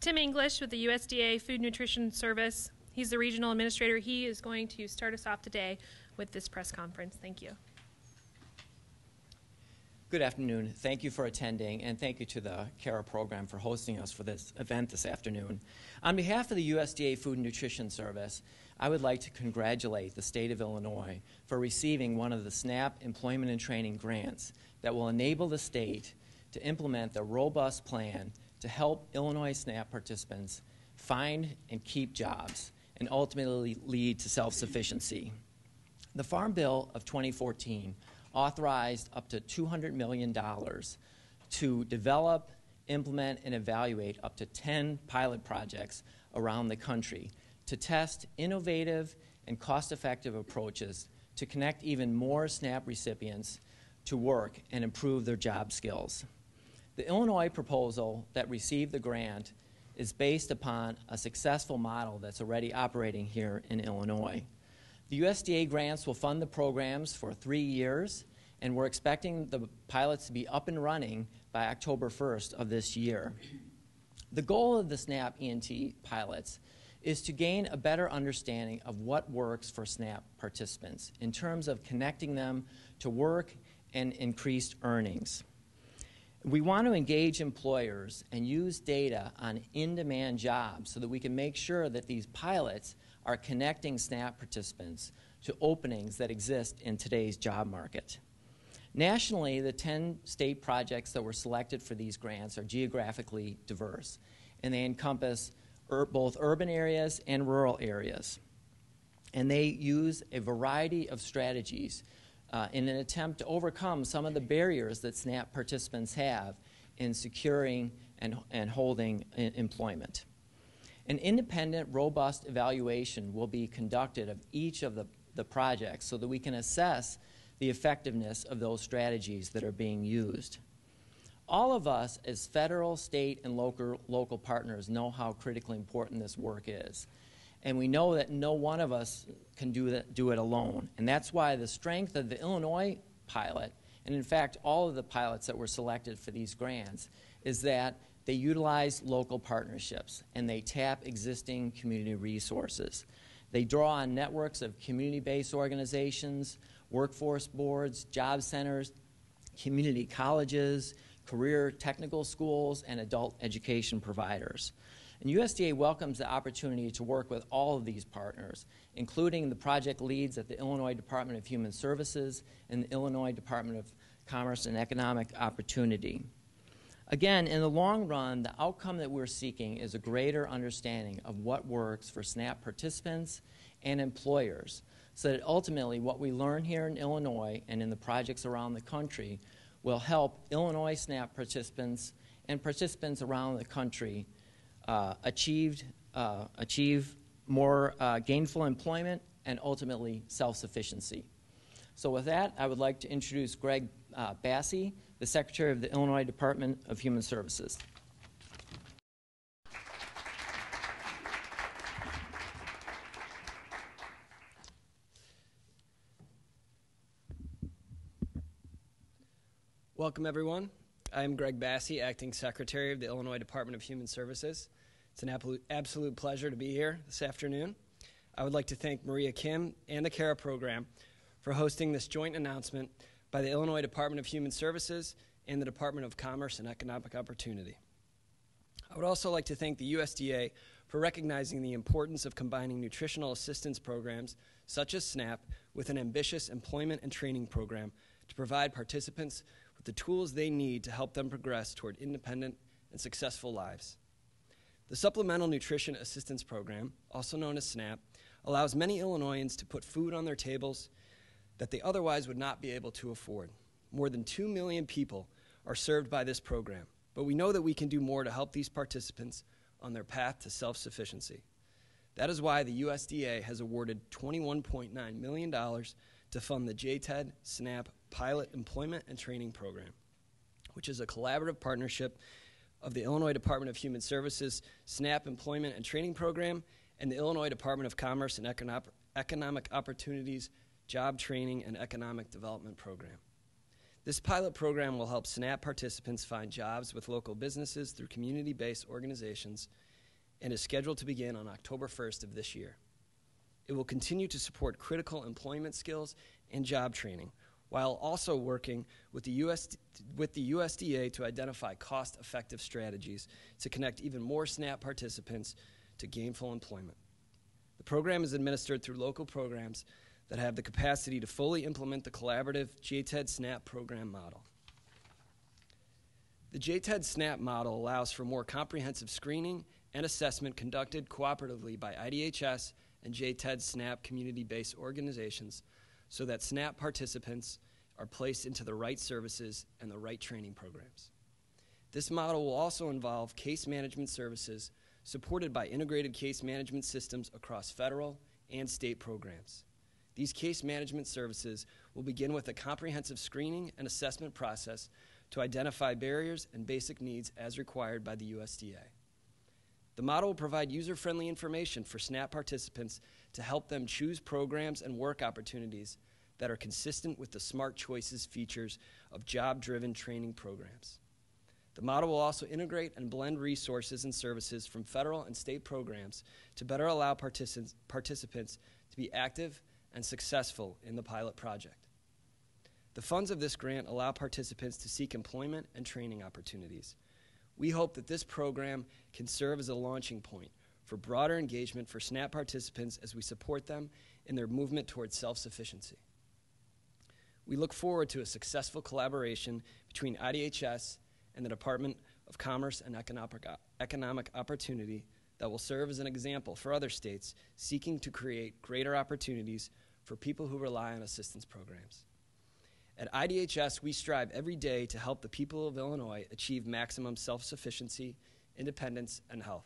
Tim English with the USDA Food Nutrition Service. He's the regional administrator. He is going to start us off today with this press conference. Thank you. Good afternoon. Thank you for attending, and thank you to the CARA program for hosting us for this event this afternoon. On behalf of the USDA Food and Nutrition Service, I would like to congratulate the state of Illinois for receiving one of the SNAP Employment and Training grants that will enable the state to implement the robust plan to help Illinois SNAP participants find and keep jobs and ultimately lead to self-sufficiency. The Farm Bill of 2014 authorized up to $200 million to develop, implement, and evaluate up to 10 pilot projects around the country to test innovative and cost-effective approaches to connect even more SNAP recipients to work and improve their job skills. The Illinois proposal that received the grant is based upon a successful model that's already operating here in Illinois. The USDA grants will fund the programs for 3 years, and we're expecting the pilots to be up and running by October 1st of this year. The goal of the SNAP ENT pilots is to gain a better understanding of what works for SNAP participants in terms of connecting them to work and increased earnings. We want to engage employers and use data on in-demand jobs so that we can make sure that these pilots are connecting SNAP participants to openings that exist in today's job market. Nationally, the 10 state projects that were selected for these grants are geographically diverse, and they encompass both urban areas and rural areas. And they use a variety of strategies in an attempt to overcome some of the barriers that SNAP participants have in securing and holding employment. An independent, robust evaluation will be conducted of each of the projects so that we can assess the effectiveness of those strategies that are being used. All of us as federal, state, and local partners know how critically important this work is. And we know that no one of us can do it alone. And that's why the strength of the Illinois pilot, and in fact all of the pilots that were selected for these grants, is that they utilize local partnerships and they tap existing community resources. They draw on networks of community-based organizations, workforce boards, job centers, community colleges, career technical schools, and adult education providers. And USDA welcomes the opportunity to work with all of these partners, including the project leads at the Illinois Department of Human Services and the Illinois Department of Commerce and Economic Opportunity. Again, in the long run, the outcome that we're seeking is a greater understanding of what works for SNAP participants and employers, so that ultimately what we learn here in Illinois and in the projects around the country will help Illinois SNAP participants and participants around the country achieve more gainful employment and ultimately self-sufficiency. So with that, I would like to introduce Greg Bassey, the Secretary of the Illinois Department of Human Services. Welcome, everyone. I am Greg Bassey, Acting Secretary of the Illinois Department of Human Services. It's an absolute pleasure to be here this afternoon. I would like to thank Maria Kim and the CARA program for hosting this joint announcement by the Illinois Department of Human Services and the Department of Commerce and Economic Opportunity. I would also like to thank the USDA for recognizing the importance of combining nutritional assistance programs such as SNAP with an ambitious employment and training program to provide participants with the tools they need to help them progress toward independent and successful lives. The Supplemental Nutrition Assistance Program, also known as SNAP, allows many Illinoisans to put food on their tables that they otherwise would not be able to afford. More than 2 million people are served by this program, but we know that we can do more to help these participants on their path to self-sufficiency. That is why the USDA has awarded $21.9 million to fund the JTED-SNAP Pilot Employment and Training Program, which is a collaborative partnership of the Illinois Department of Human Services SNAP Employment and Training Program and the Illinois Department of Commerce and Economic Opportunities Job Training and Economic Development Program. This pilot program will help SNAP participants find jobs with local businesses through community-based organizations and is scheduled to begin on October 1st of this year. It will continue to support critical employment skills and job training, while also working with the USDA to identify cost-effective strategies to connect even more SNAP participants to gainful employment. The program is administered through local programs that have the capacity to fully implement the collaborative JTED-SNAP program model. The JTED-SNAP model allows for more comprehensive screening and assessment conducted cooperatively by IDHS and JTED-SNAP community-based organizations so that SNAP participants are placed into the right services and the right training programs. This model will also involve case management services supported by integrated case management systems across federal and state programs. These case management services will begin with a comprehensive screening and assessment process to identify barriers and basic needs as required by the USDA. The model will provide user-friendly information for SNAP participants to help them choose programs and work opportunities that are consistent with the Smart Choices features of job-driven training programs. The model will also integrate and blend resources and services from federal and state programs to better allow participants to be active and successful in the pilot project. The funds of this grant allow participants to seek employment and training opportunities. We hope that this program can serve as a launching point for broader engagement for SNAP participants as we support them in their movement towards self-sufficiency. We look forward to a successful collaboration between IDHS and the Department of Commerce and Economic Opportunity that will serve as an example for other states seeking to create greater opportunities for people who rely on assistance programs. At IDHS, we strive every day to help the people of Illinois achieve maximum self-sufficiency, independence, and health.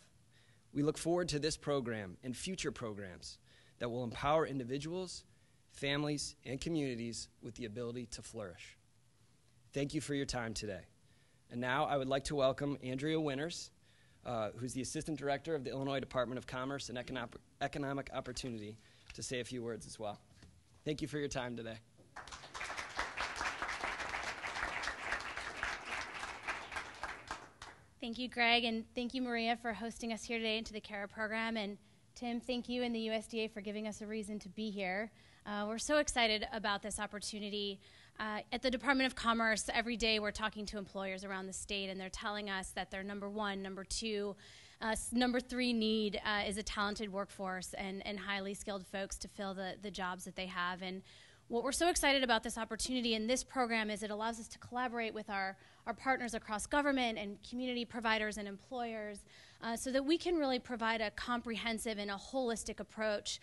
We look forward to this program and future programs that will empower individuals, families, and communities with the ability to flourish. Thank you for your time today. And now I would like to welcome Andrea Winters, who's the Assistant Director of the Illinois Department of Commerce and Economic Opportunity, to say a few words as well. Thank you for your time today. Thank you, Greg, and thank you, Maria, for hosting us here today into the CARA program. And Tim, thank you and the USDA for giving us a reason to be here. We're so excited about this opportunity. At the Department of Commerce, every day we're talking to employers around the state, and they're telling us that their number one, number two, number three need is a talented workforce and highly skilled folks to fill the jobs that they have. And what we're so excited about this opportunity in this program is it allows us to collaborate with our partners across government and community providers and employers so that we can really provide a comprehensive and a holistic approach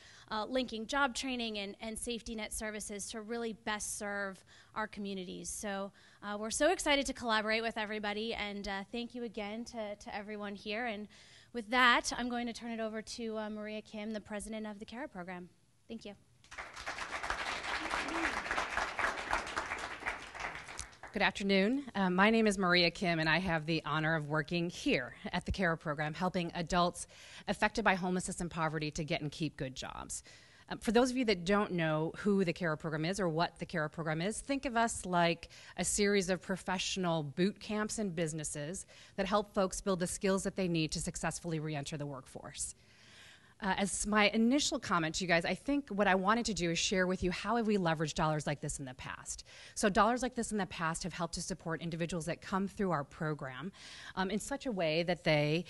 linking job training and safety net services to really best serve our communities. So we're so excited to collaborate with everybody, and thank you again to everyone here. And with that, I'm going to turn it over to Maria Kim, the president of the CARA program. Thank you. Good afternoon. My name is Maria Kim, and I have the honor of working here at the CARA program, helping adults affected by homelessness and poverty to get and keep good jobs. For those of you that don't know who the CARA program is or what the CARA program is, think of us like a series of professional boot camps and businesses that help folks build the skills that they need to successfully re-enter the workforce. As my initial comment to you guys, I think what I wanted to do is share with you how have we leveraged dollars like this in the past. So dollars like this in the past have helped to support individuals that come through our program in such a way that they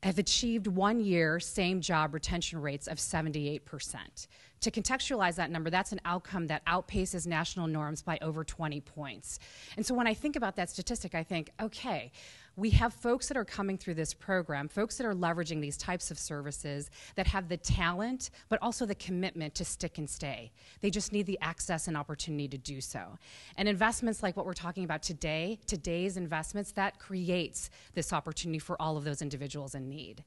have achieved 1 year same job retention rates of 78%. To contextualize that number, that's an outcome that outpaces national norms by over 20 points. And so when I think about that statistic, I think, okay, we have folks that are coming through this program, folks that are leveraging these types of services that have the talent, but also the commitment to stick and stay. They just need the access and opportunity to do so. And investments like what we're talking about today, today's investments, that creates this opportunity for all of those individuals in need.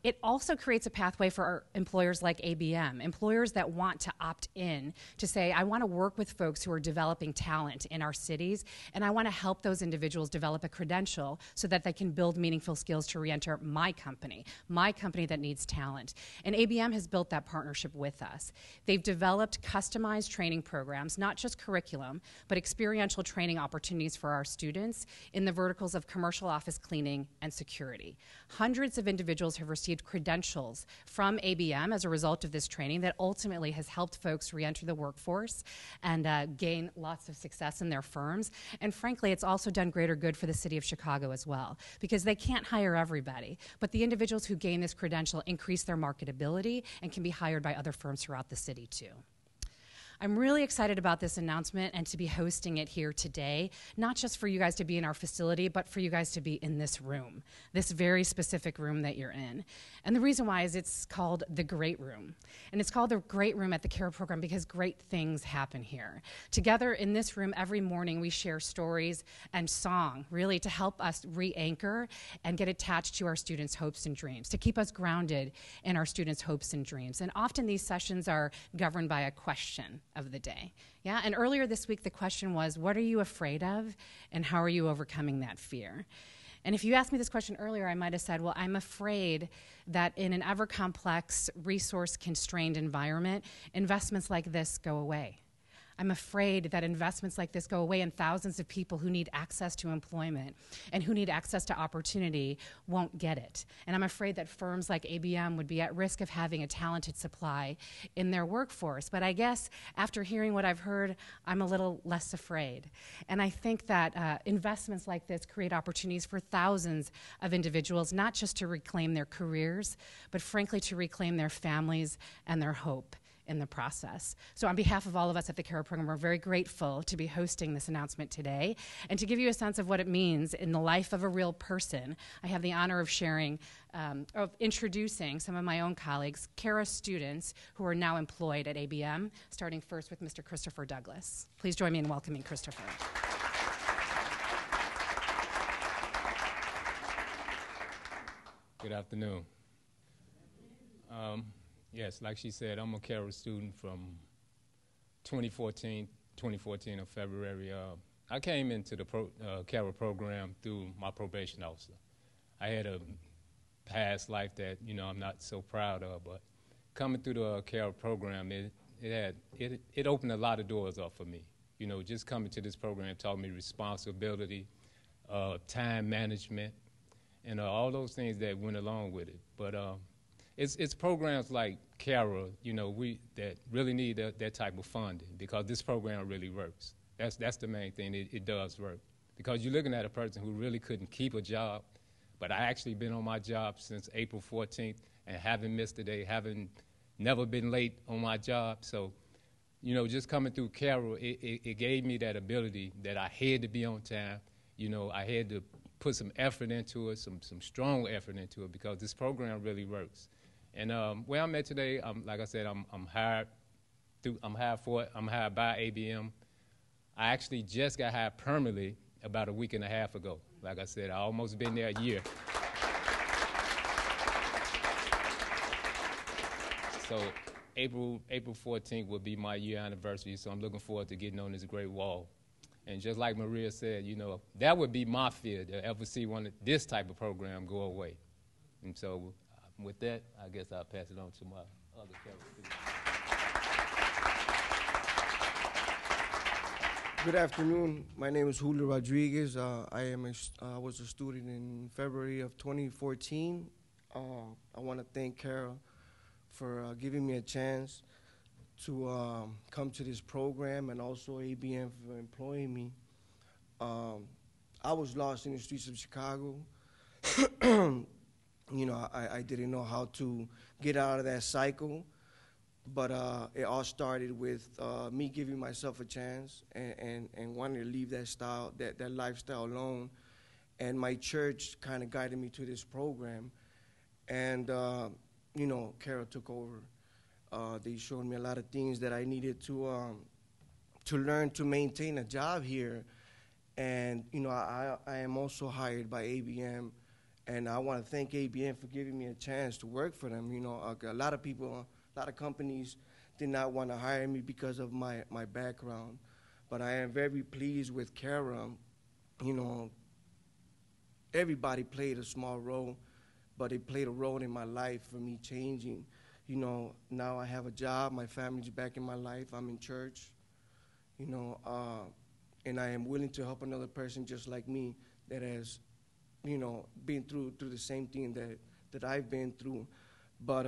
It also creates a pathway for our employers like ABM, employers that want to opt in to say, I want to work with folks who are developing talent in our cities, and I want to help those individuals develop a credential so that they can build meaningful skills to re-enter my company that needs talent. And ABM has built that partnership with us. They've developed customized training programs, not just curriculum, but experiential training opportunities for our students in the verticals of commercial office cleaning and security. Hundreds of individuals have received credentials from ABM as a result of this training that ultimately has helped folks re-enter the workforce and gain lots of success in their firms. And frankly, it's also done greater good for the city of Chicago as well, because they can't hire everybody, but the individuals who gain this credential increase their marketability and can be hired by other firms throughout the city too. I'm really excited about this announcement and to be hosting it here today, not just for you guys to be in our facility, but for you guys to be in this room, this very specific room that you're in. And the reason why is it's called the Great Room. And it's called the Great Room at the CARE program because great things happen here. Together in this room every morning we share stories and song, really to help us re-anchor and get attached to our students' hopes and dreams, to keep us grounded in our students' hopes and dreams. And often these sessions are governed by a question of the day. Yeah, and earlier this week the question was, what are you afraid of and how are you overcoming that fear? And if you asked me this question earlier, I might have said, well, I'm afraid that in an ever-complex, resource-constrained environment, investments like this go away. I'm afraid that investments like this go away and thousands of people who need access to employment and who need access to opportunity won't get it. And I'm afraid that firms like ABM would be at risk of having a talented supply in their workforce. But I guess after hearing what I've heard, I'm a little less afraid. And I think that investments like this create opportunities for thousands of individuals, not just to reclaim their careers, but frankly to reclaim their families and their hope in the process. So on behalf of all of us at the CARE program, we're very grateful to be hosting this announcement today. And to give you a sense of what it means in the life of a real person, I have the honor of introducing some of my own colleagues, CARE students who are now employed at ABM, starting first with Mr. Christopher Douglas. Please join me in welcoming Christopher. Good afternoon. Yes, like she said, I'm a CARE student from 2014 of February. I came into the CARE program through my probation officer. I had a past life that, I'm not so proud of, but coming through the CARE program, it opened a lot of doors up for me. Just coming to this program taught me responsibility, time management, and all those things that went along with it. But it's programs like CARE, that really need that type of funding because this program really works. That's the main thing. It does work because you're looking at a person who really couldn't keep a job, but I actually been on my job since April 14th and haven't missed a day, never been late on my job. So, just coming through CARE, it gave me that ability that I had to be on time. I had to put some effort into it, some strong effort into it because this program really works. And where I'm at today, like I said, I'm hired by ABM. I actually just got hired permanently about a week and a half ago. Like I said, I almost been there a year. So April 14th will be my year anniversary, so I'm looking forward to getting on this great wall. And just like Maria said, that would be my fear, to ever see this type of program go away. And so with that, I guess I'll pass it on to my other colleagues. Good afternoon. My name is Julio Rodriguez. I was a student in February of 2014. I want to thank Carol for giving me a chance to come to this program and also ABM for employing me. I was lost in the streets of Chicago. I didn't know how to get out of that cycle, but it all started with me giving myself a chance and wanting to leave that lifestyle alone. And my church kind of guided me to this program. And, Carol took over. They showed me a lot of things that I needed to learn to maintain a job here. And, I am also hired by ABM. And I want to thank ABM for giving me a chance to work for them. A lot of people, a lot of companies did not want to hire me because of my background. But I am very pleased with Kara. Everybody played a small role, but it played a role in my life for me changing. Now I have a job, my family's back in my life, I'm in church, and I am willing to help another person just like me that has been through the same thing that I've been through. But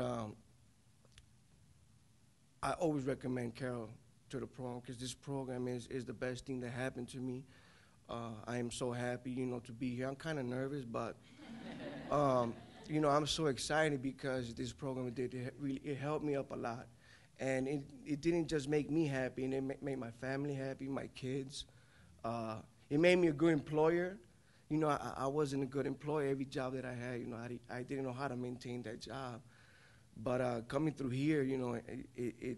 I always recommend Carol to the program because this program is the best thing that happened to me. I am so happy, you know, to be here. I'm kind of nervous, but you know, I'm so excited because this program it helped me up a lot. And it didn't just make me happy, and it made my family happy, my kids. It made me a good employer. You know, I wasn't a good employer every job that I had. You know, I didn't know how to maintain that job. But coming through here, you know, it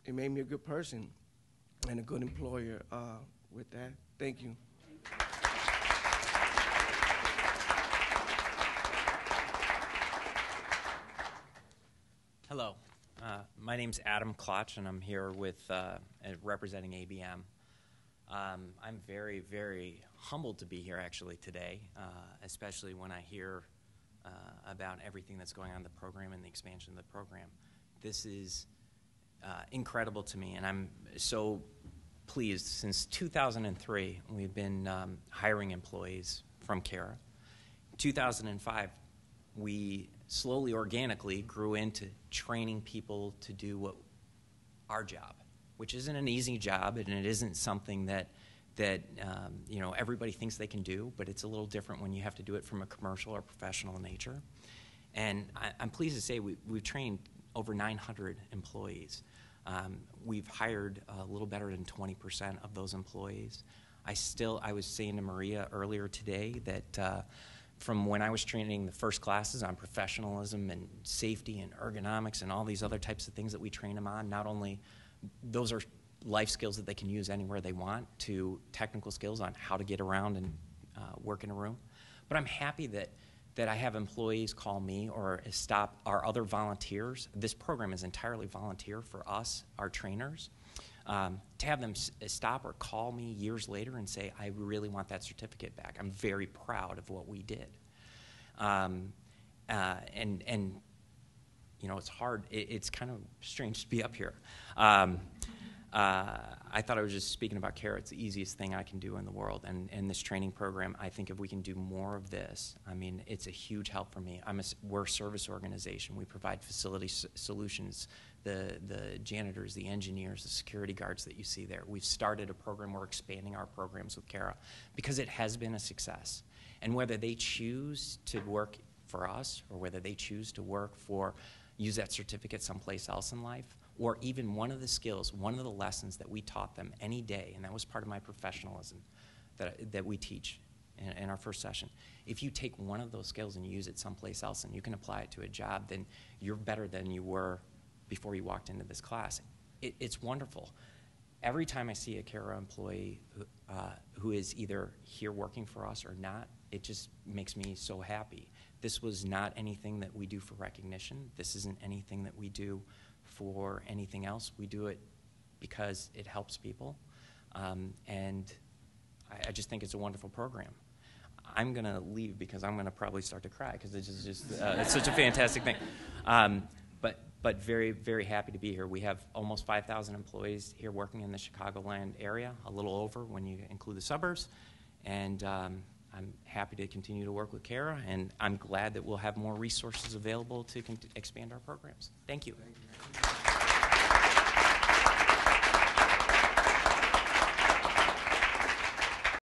made me a good person and a good employer. With that, thank you. Hello, my name's Adam Klotch, and I'm here with representing ABM. I'm very, very humbled to be here actually today, especially when I hear about everything that's going on in the program and the expansion of the program. This is incredible to me, and I'm so pleased. Since 2003, we've been hiring employees from CARA. In 2005, we slowly, organically grew into training people to do our job, which isn't an easy job, and it isn't something that you know, everybody thinks they can do, but it's a little different when you have to do it from a commercial or professional nature. And I'm pleased to say we've trained over 900 employees. We've hired a little better than 20% of those employees. I was saying to Maria earlier today that from when I was training the first classes on professionalism and safety and ergonomics and all these other types of things that we train them on, not only those are life skills that they can use anywhere they want, to technical skills on how to get around and work in a room. But I'm happy that I have employees call me or stop our other volunteers. This program is entirely volunteer for us, our trainers. To have them stop or call me years later and say, I really want that certificate back. I'm very proud of what we did. And you know, it's hard. It's kind of strange to be up here. I thought I was just speaking about CARA. It's the easiest thing I can do in the world. And this training program, I think if we can do more of this, I mean, it's a huge help for me. We're a service organization. We provide facility solutions, the janitors, the engineers, the security guards that you see there. We've started a program. We're expanding our programs with CARA because it has been a success. And whether they choose to work for us or whether they choose to use that certificate someplace else in life, or even one of the skills, one of the lessons that we taught them any day, and that was part of my professionalism that we teach in our first session. If you take one of those skills and you use it someplace else and you can apply it to a job, then you're better than you were before you walked into this class. It's wonderful. Every time I see a CARA employee who is either here working for us or not, it just makes me so happy. This was not anything that we do for recognition. This isn't anything that we do for anything else. We do it because it helps people, and I just think it's a wonderful program. I'm going to leave because I'm going to probably start to cry because it's just it's such a fantastic thing. But very, very happy to be here. We have almost 5,000 employees here working in the Chicagoland area, a little over when you include the suburbs, and I'm happy to continue to work with CARA, and I'm glad that we'll have more resources available to expand our programs. Thank you. Thank you.